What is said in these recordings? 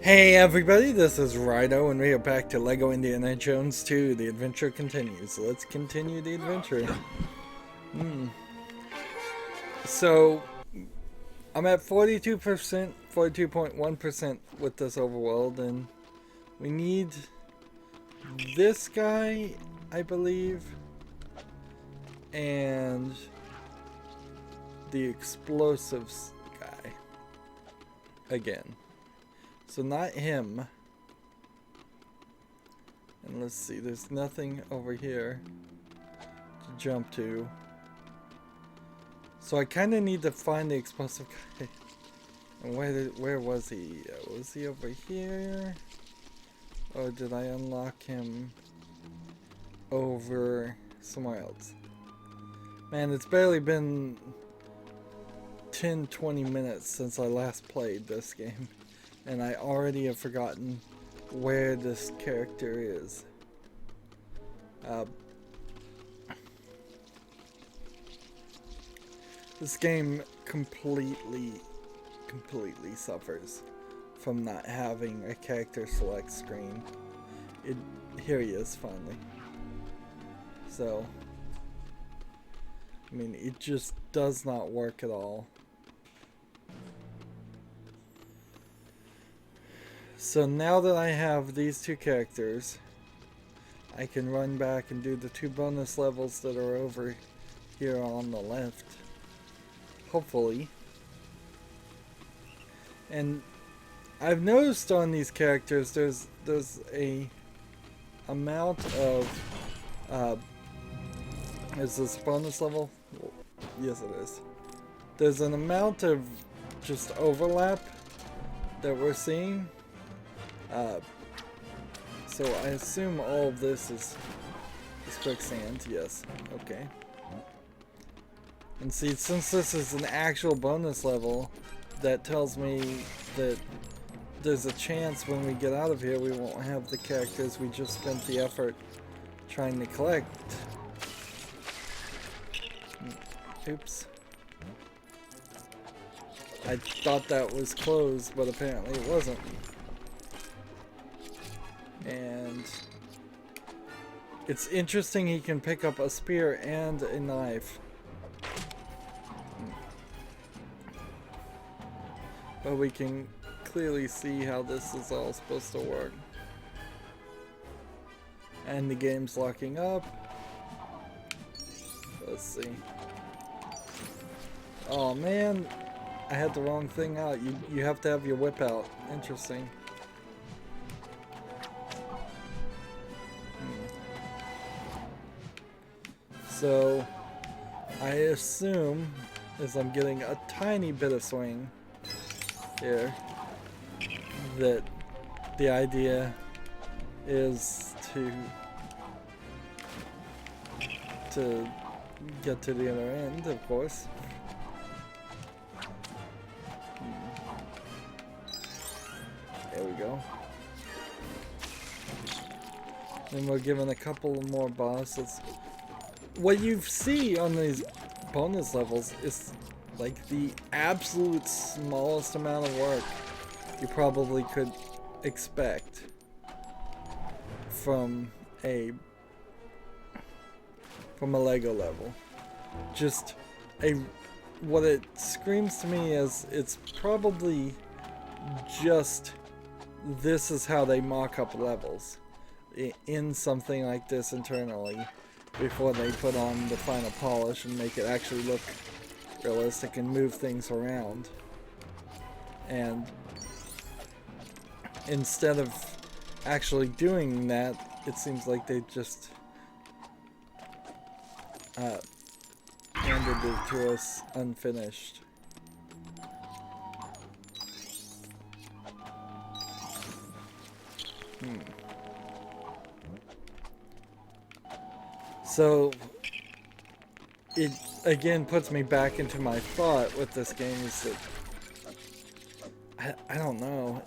Hey everybody, this is Rydo, and we are back to LEGO Indiana Jones 2. The adventure continues. Let's continue the adventure. So, I'm at 42%, 42.1% with this overworld, and we need this guy, I believe, and the explosives guy again. So not him. And let's see, there's nothing over here to jump to. So I kind of need to find the explosive guy. And where was he? Was he over here? Or did I unlock him over somewhere else? Man, it's barely been 10-20 minutes since I last played this game. And I already have forgotten where this character is. This game completely suffers from not having a character select screen. Here he is finally. So, I mean, it just does not work at all. So now that I have these two characters, I can run back and do the two bonus levels that are over here on the left. Hopefully. And I've noticed on these characters there's a amount of is this bonus level? Yes it is. There's an amount of just overlap that we're seeing. So I assume all of this is quicksand, yes, okay. And see, since this is an actual bonus level, that tells me that there's a chance when we get out of here we won't have the characters we just spent the effort trying to collect. Oops. I thought that was closed, but apparently it wasn't. And it's interesting he can pick up a spear and a knife. But we can clearly see how this is all supposed to work. And the game's locking up. Let's see. Oh man, I had the wrong thing out. You have to have your whip out. Interesting. So, I assume, as I'm getting a tiny bit of swing here, that the idea is to get to the other end, of course. There we go. Then we're given a couple more bosses. What you see on these bonus levels is like the absolute smallest amount of work you probably could expect from a LEGO level. Just what it screams to me is it's probably just this is how they mock up levels in something like this internally before they put on the final polish and make it actually look realistic and move things around. And instead of actually doing that, it seems like they just handed it to us unfinished. So, it again puts me back into my thought with this game is that I don't know.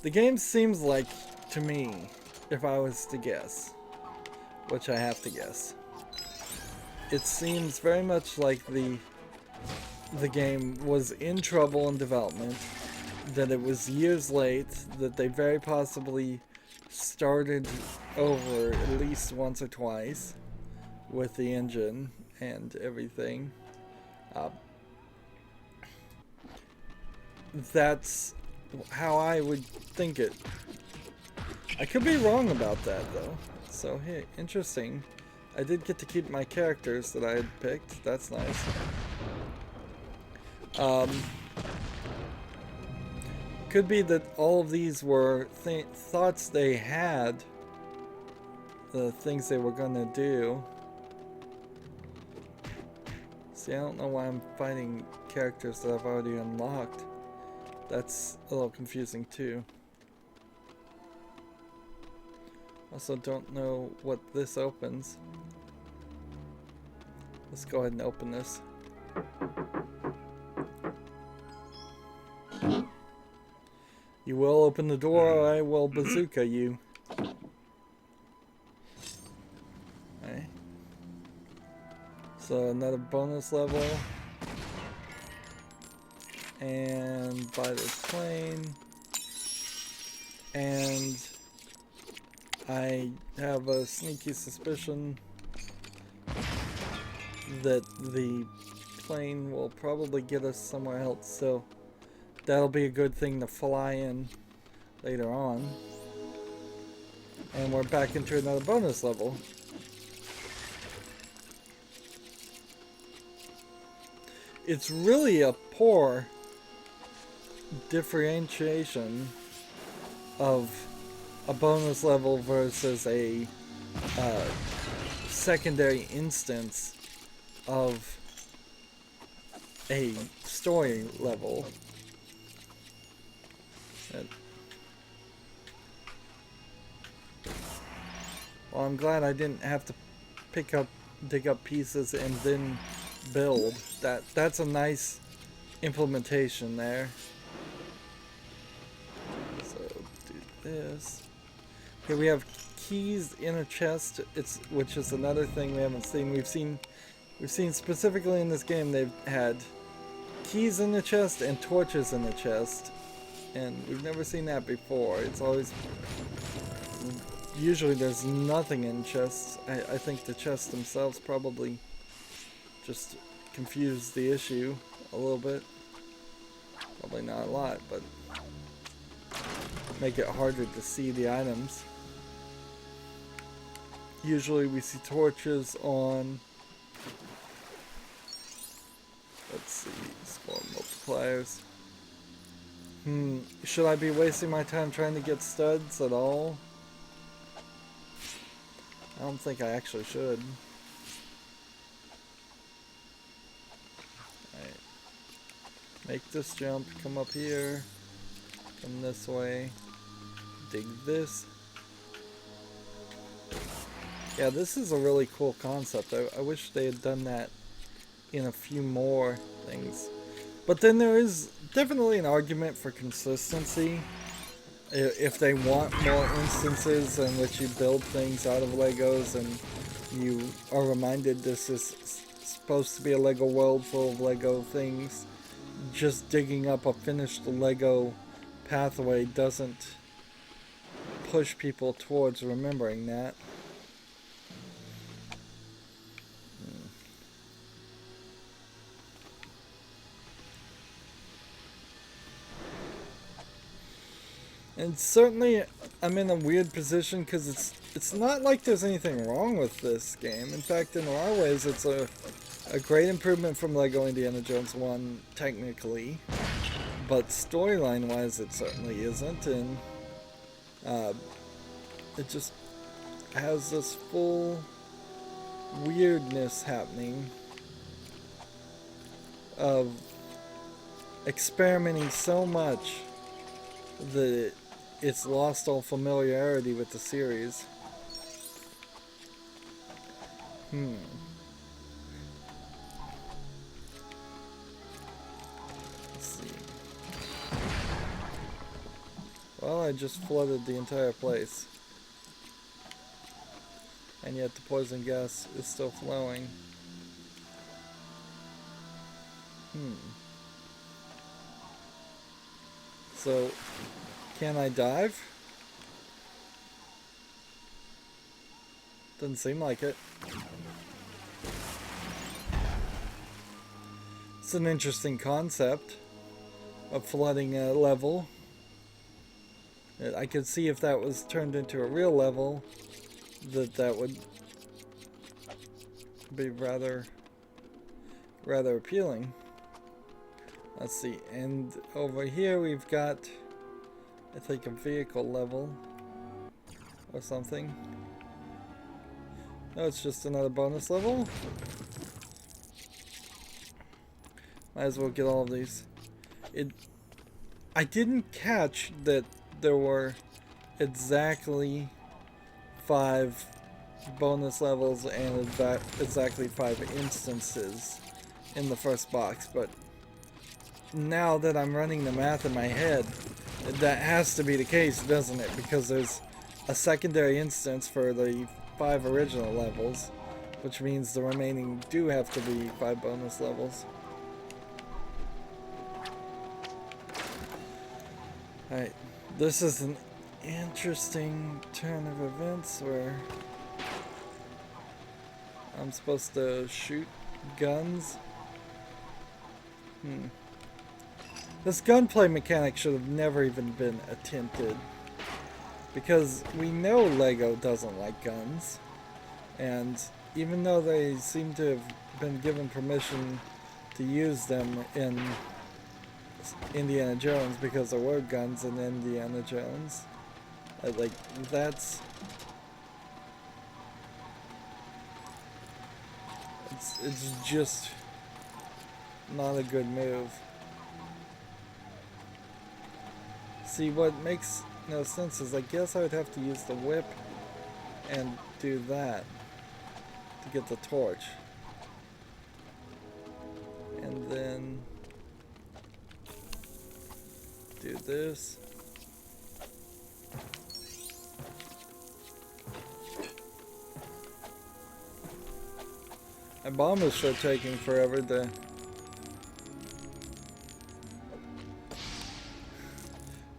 The game seems like, to me, if I was to guess, which I have to guess, it seems very much like the game was in trouble in development that it was years late, that they very possibly started over at least once or twice with the engine and everything. That's how I would think it. I could be wrong about that though. So hey, interesting. I did get to keep my characters that I had picked. That's nice. Could be that all of these were thoughts they had, the things they were gonna do. See, I don't know why I'm fighting characters that I've already unlocked. That's a little confusing too. Also don't know what this opens. Let's go ahead and open this. You will open the door or I will bazooka you. Okay. So another bonus level. And buy this plane. And I have a sneaky suspicion that the plane will probably get us somewhere else, so that'll be a good thing to fly in later on. And we're back into another bonus level. It's really a poor differentiation of a bonus level versus a secondary instance of a story level. Well, I'm glad I didn't have to dig up pieces and then build. That's a nice implementation there. So do this. Here we have keys in a chest. Which is another thing we haven't seen. We've seen specifically in this game they've had keys in the chest and torches in the chest, and we've never seen that before. It's always usually there's nothing in chests. I think the chests themselves probably just confuse the issue a little bit. Probably not a lot, but make it harder to see the items. Usually we see torches on, let's see, score multipliers. Should I be wasting my time trying to get studs at all? I don't think I actually should. Alright. Make this jump, come up here, come this way, dig this. Yeah, this is a really cool concept. I wish they had done that in a few more things. But then there is definitely an argument for consistency. If they want more instances in which you build things out of Legos and you are reminded this is supposed to be a Lego world full of Lego things, just digging up a finished Lego pathway doesn't push people towards remembering that. And certainly I'm in a weird position because it's not like there's anything wrong with this game. In fact, in a lot of ways it's a great improvement from Lego Indiana Jones 1 technically, but storyline wise it certainly isn't, and it just has this full weirdness happening of experimenting so much that it's lost all familiarity with the series. Let's see. Well, I just flooded the entire place. And yet the poison gas is still flowing. So, can I dive? Doesn't seem like it. It's an interesting concept of flooding a level. I could see if that was turned into a real level, that would be rather appealing. Let's see, and over here we've got, I think, a vehicle level or something. No, it's just another bonus level. Might as well get all of these. I didn't catch that there were exactly 5 bonus levels and exactly 5 instances in the first box, but now that I'm running the math in my head, that has to be the case, doesn't it? Because there's a secondary instance for the 5 original levels, which means the remaining do have to be 5 bonus levels. Alright, this is an interesting turn of events where I'm supposed to shoot guns. This gunplay mechanic should have never even been attempted, because we know Lego doesn't like guns, and even though they seem to have been given permission to use them in Indiana Jones because there were guns in Indiana Jones, like, that's it's just not a good move. See, what makes no sense is I guess I would have to use the whip and do that to get the torch. And then do this. My bomb is sure taking forever to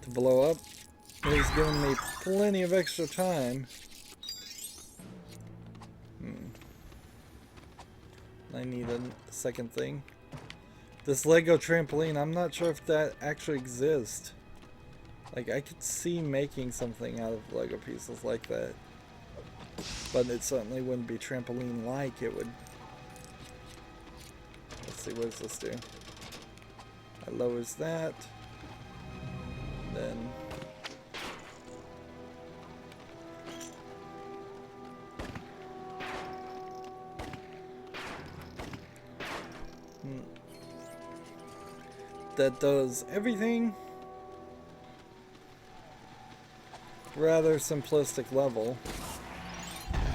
blow up. It's giving me plenty of extra time. I need a second thing. This Lego trampoline, I'm not sure if that actually exists. Like, I could see making something out of Lego pieces like that, but it certainly wouldn't be trampoline-like. It would... Let's see, what does this do? It lowers that. Then that does everything. Rather simplistic level,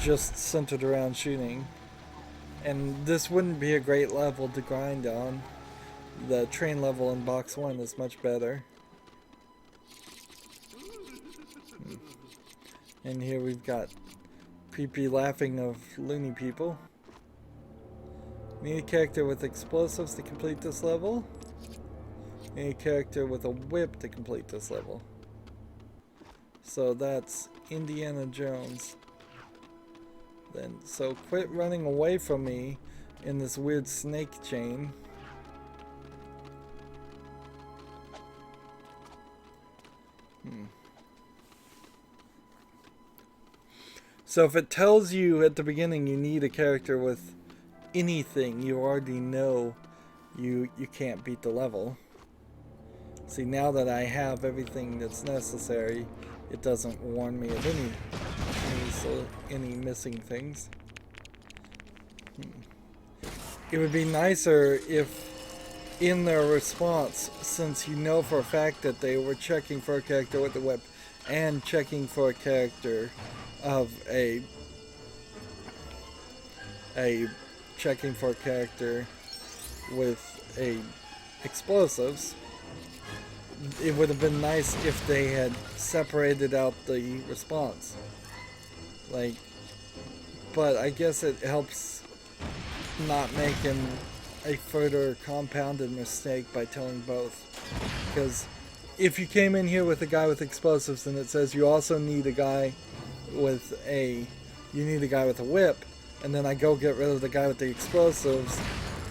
just centered around shooting, and this wouldn't be a great level to grind on. The train level in box 1 is much better. And here we've got creepy laughing of loony people. Need a character with explosives to complete this level. Need a character with a whip to complete this level. So that's Indiana Jones. Then, so quit running away from me in this weird snake chain. So if it tells you at the beginning you need a character with anything, you already know you can't beat the level. See, now that I have everything that's necessary, it doesn't warn me of any missing things. It would be nicer if in their response, since you know for a fact that they were checking for a character with a whip and checking for a character of a checking for a character with explosives, it would have been nice if they had separated out the response. Like, but I guess it helps not making a further compounded mistake by telling both, because if you came in here with a guy with explosives and it says you also need a guy with a whip, and then I go get rid of the guy with the explosives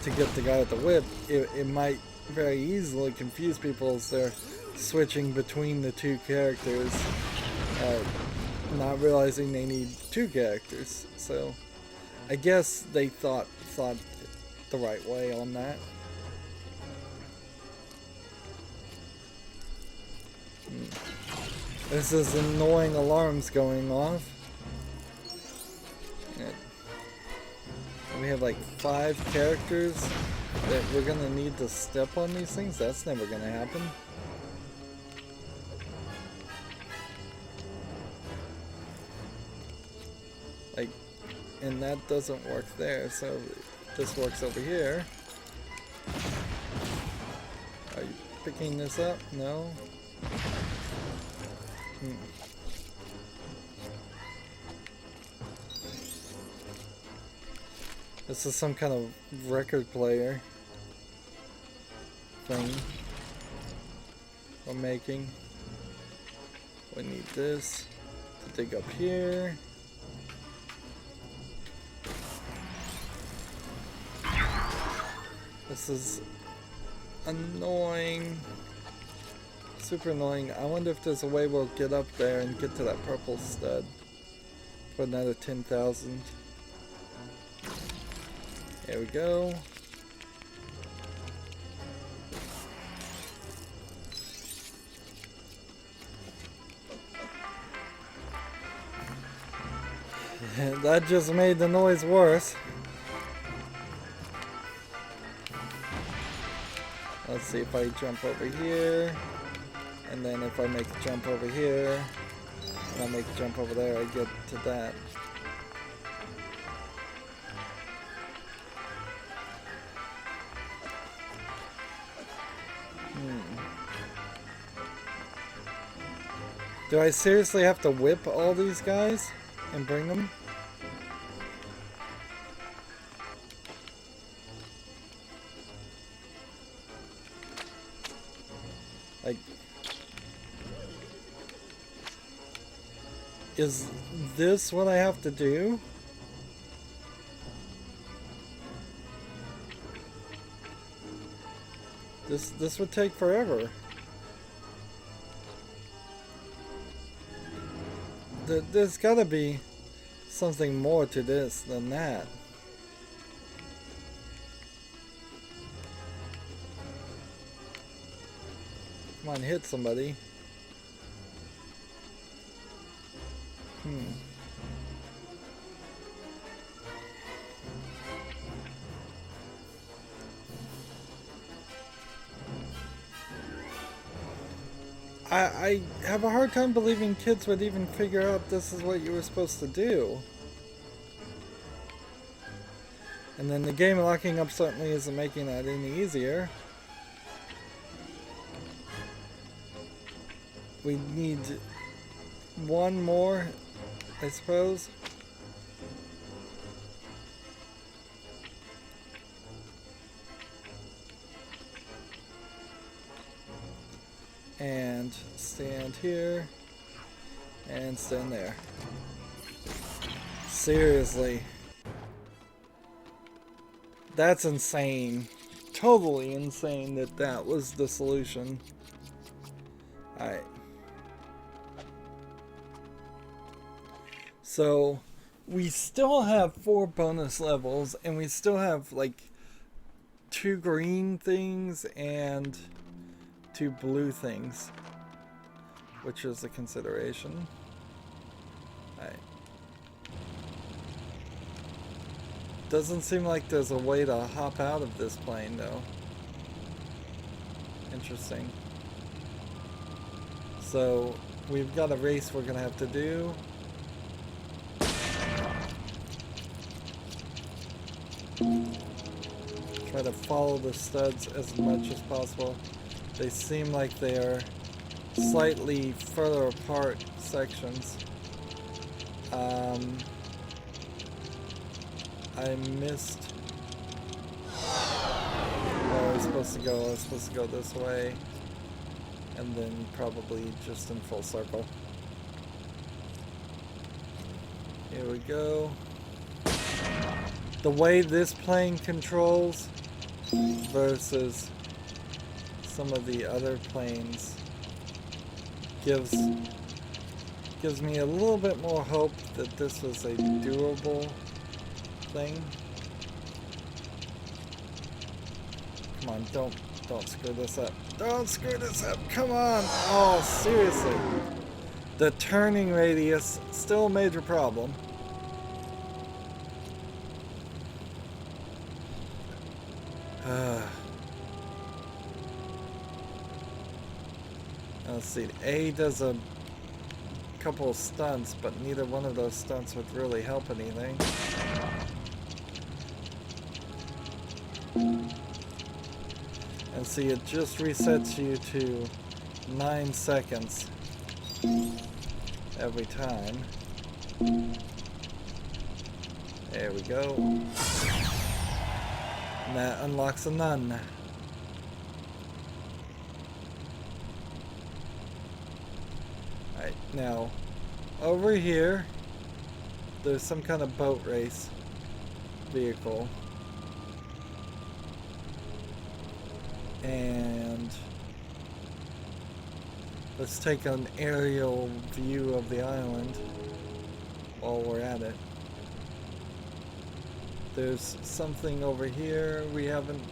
to get the guy with the whip, it might very easily confuse people as they're switching between the two characters, not realizing they need two characters. So I guess they thought the right way on that. This is annoying alarms going off. We have like 5 characters that we're gonna need to step on these things. That's never gonna happen. Like, and that doesn't work there, so this works over here. Are you picking this up? No? This is some kind of record player thing we're making. We need this to dig up here. This is annoying. Super annoying. I wonder if there's a way we'll get up there and get to that purple stud for another 10,000. There we go. That just made the noise worse. Let's see if I jump over here, and then if I make a jump over here, and I make a jump over there, I get to that. Do I seriously have to whip all these guys and bring them? Like, is this what I have to do? This would take forever. There's gotta be something more to this than that. Come on, hit somebody. I have a hard time believing kids would even figure out this is what you were supposed to do. And then the game locking up certainly isn't making that any easier. We need one more, I suppose. And stand here and stand there. Seriously, that's insane. Totally insane that was the solution. Alright, so we still have 4 bonus levels, and we still have like 2 green things and 2 blue things, which is a consideration. Alright. Doesn't seem like there's a way to hop out of this plane though. Interesting. So we've got a race we're gonna have to do. Try to follow the studs as much as possible. They seem like they are slightly further apart sections. I missed where I was supposed to go. I was supposed to go this way. and then probably just in full circle. Here we go. The way this plane controls versus some of the other planes gives me a little bit more hope that this was a doable thing. Come on, don't screw this up. Don't screw this up. Come on. Oh, seriously. The turning radius, still a major problem. Let's see. A does a couple of stunts, but neither one of those stunts would really help anything. And see, it just resets you to 9 seconds every time. There we go. And that unlocks a nun. Alright, now, over here, there's some kind of boat race vehicle. And let's take an aerial view of the island while we're at it. There's something over here we haven't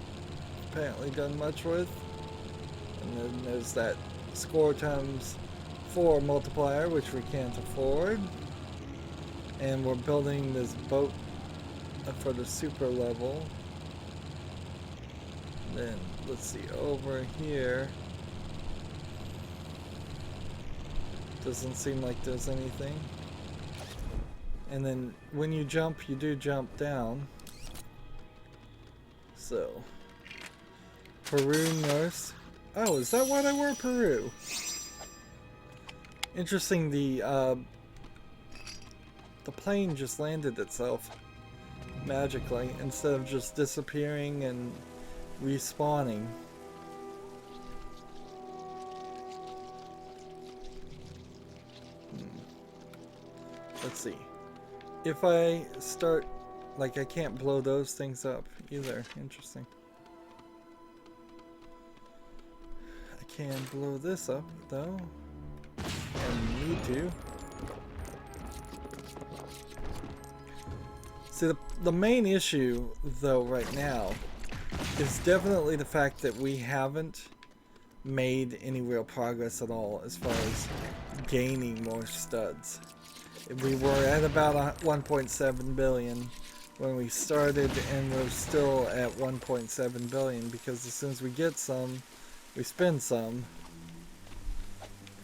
apparently done much with. And then there's that score times 4 multiplier, which we can't afford. And we're building this boat for the super level. Then let's see, over here doesn't seem like there's anything. And then when you jump, you do jump down. So Peru nurse. Oh, is that why they were Peru? Interesting. The plane just landed itself magically instead of just disappearing and respawning. Let's see. If I start, like, I can't blow those things up either. Interesting. I can blow this up though, and need to. See, the main issue though right now is definitely the fact that we haven't made any real progress at all as far as gaining more studs. We were at about 1.7 billion when we started, and we're still at 1.7 billion because as soon as we get some, we spend some.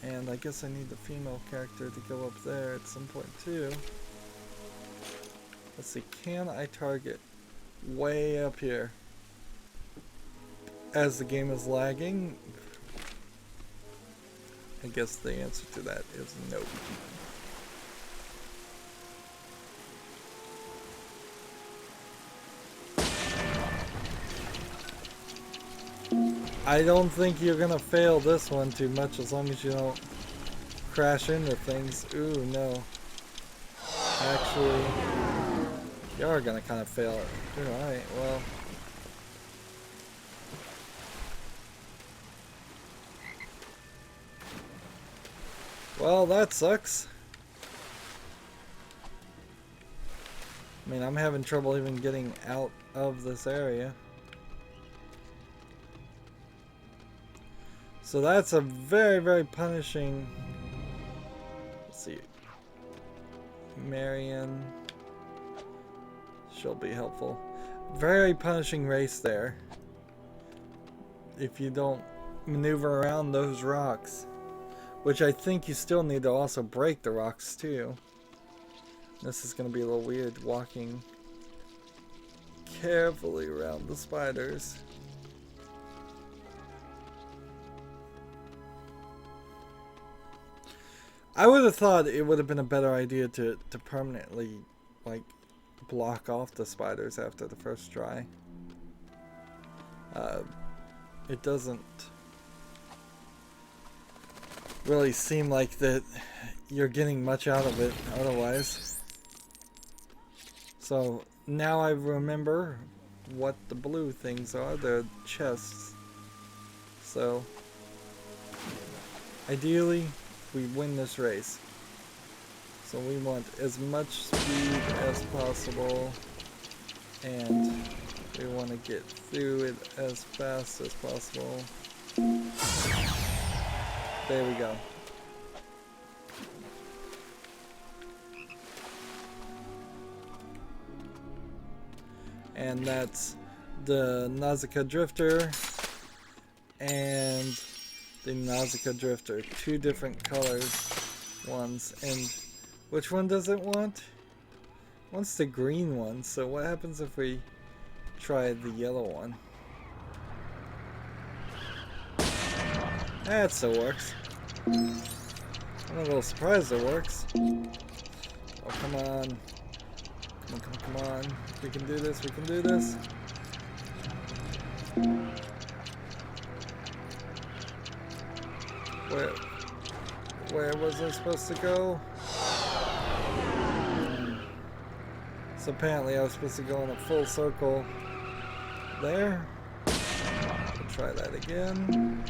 And I guess I need the female character to go up there at some point too. Let's see, can I target way up here as the game is lagging? I guess the answer to that is no. I don't think you're gonna fail this one too much as long as you don't crash into things. Ooh, no. Actually, you are gonna kind of fail it. Alright, well. Well, that sucks. I mean, I'm having trouble even getting out of this area. So that's a very, very punishing. Let's see. Marion. She'll be helpful. Very punishing race there. If you don't maneuver around those rocks. Which I think you still need to also break the rocks too. This is going to be a little weird walking carefully around the spiders. I would have thought it would have been a better idea to permanently, like, block off the spiders after the first try. It doesn't really seem like that you're getting much out of it otherwise. So now I remember what the blue things are. They're chests. So ideally we win this race. So we want as much speed as possible, and we want to get through it as fast as possible. There we go. And that's the Nausicaa Drifter and the Nausicaa Drifter. Two different colors ones. And which one does it want? It wants the green one. So what happens if we try the yellow one? That still works. I'm a little surprised it works. Oh, come on. Come on. We can do this, we can do this. Where was I supposed to go? So apparently I was supposed to go in a full circle there. We'll try that again.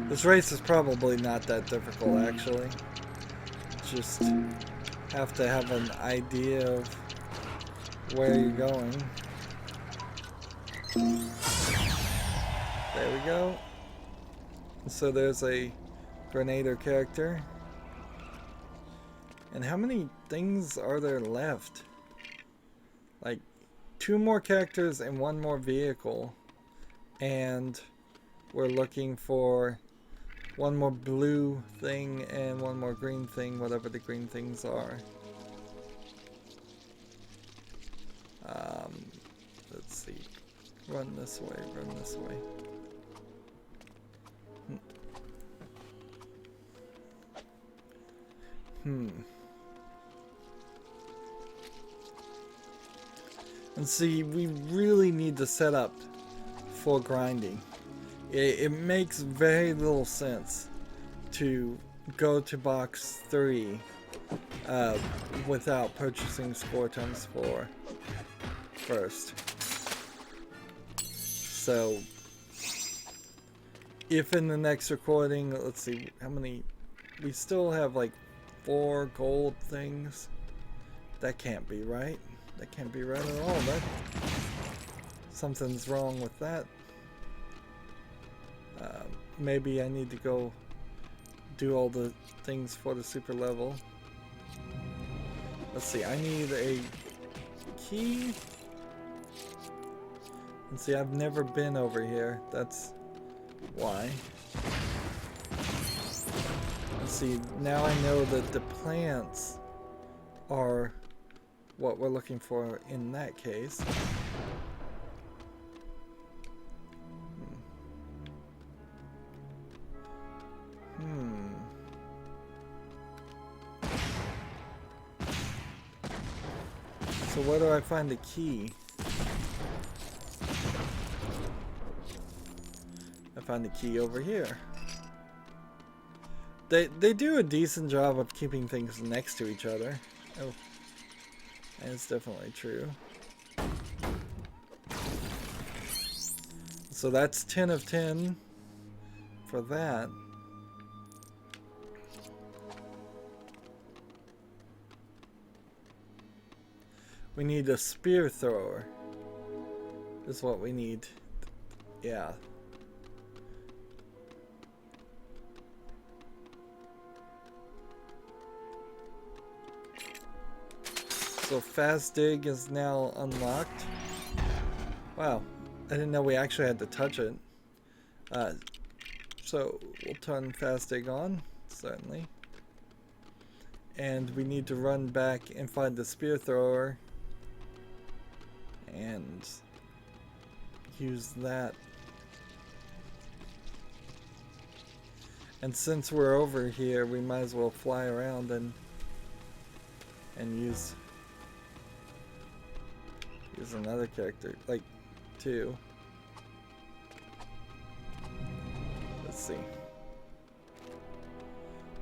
This race is probably not that difficult, actually. Just have to have an idea of where you're going. There we go. So there's a Grenader character. And how many things are there left? Like 2 more characters and 1 more vehicle. And we're looking for 1 more blue thing and 1 more green thing, whatever the green things are. Let's see. Run this way, run this way. And see, we really need to set up for grinding. It makes very little sense to go to box 3 without purchasing score times 4 first. So if in the next recording, let's see how many, we still have like 4 gold things. That can't be right. That can't be right at all. Something's wrong with that. Maybe I need to go do all the things for the super level. Let's see, I need a key. And see, I've never been over here. That's why. Let's see, now I know that the plants are what we're looking for in that case. So where do I find the key? I found the key over here. They do a decent job of keeping things next to each other. Oh, that's definitely true. So that's 10 of 10 for that. We need a spear thrower. Is what we need. Yeah. So fast dig is now unlocked. Wow, I didn't know we actually had to touch it. So we'll turn fast dig on, certainly. And we need to run back and find the spear thrower and use that. And since we're over here, we might as well fly around and use another character, like 2. see.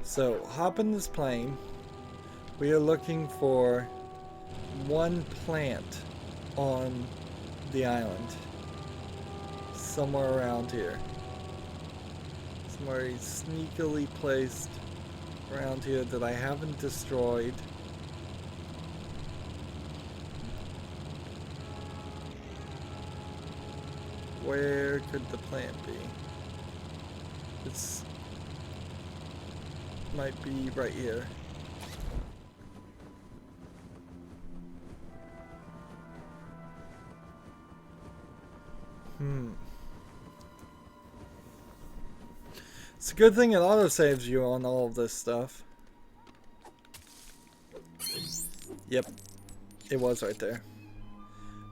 So, hop in this plane. We are looking for one plant on the island. Somewhere around here. Somewhere sneakily placed around here that I haven't destroyed. Where could the plant be? It's might be right here. It's a good thing it autosaves you on all of this stuff. Yep, it was right there.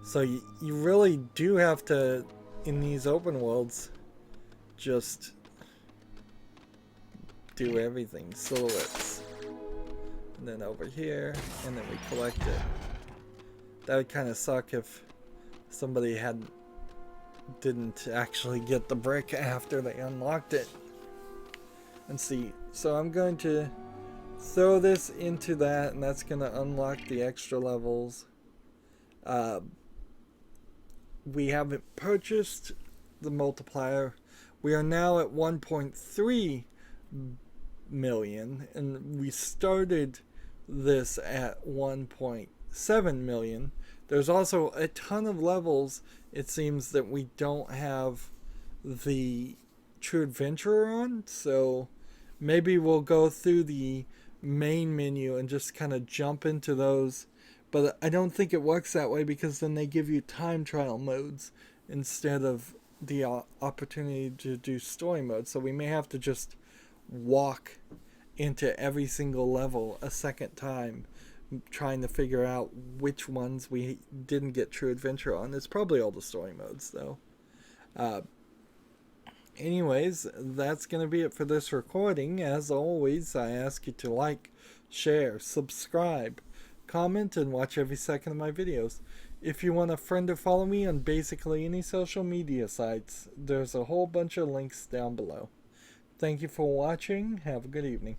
So you really do have to, in these open worlds, just do everything. Silhouettes. And then over here, and then we collect it. That would kind of suck if somebody didn't actually get the brick after they unlocked it. And see, so I'm going to throw this into that, and that's going to unlock the extra levels. We haven't purchased the multiplier. We are now at 1.3 million, and we started this at 1.7 million. There's also a ton of levels, it seems, that we don't have the True Adventurer on, so maybe we'll go through the main menu and just kind of jump into those. But I don't think it works that way, because then they give you time trial modes instead of the opportunity to do story mode. So we may have to just walk into every single level a second time, trying to figure out which ones we didn't get True Adventure on. It's probably all the story modes, though. Anyways, that's going to be it for this recording. As always, I ask you to like, share, subscribe, comment, and watch every second of my videos. If you want a friend to follow me on basically any social media sites, there's a whole bunch of links down below. Thank you for watching. Have a good evening.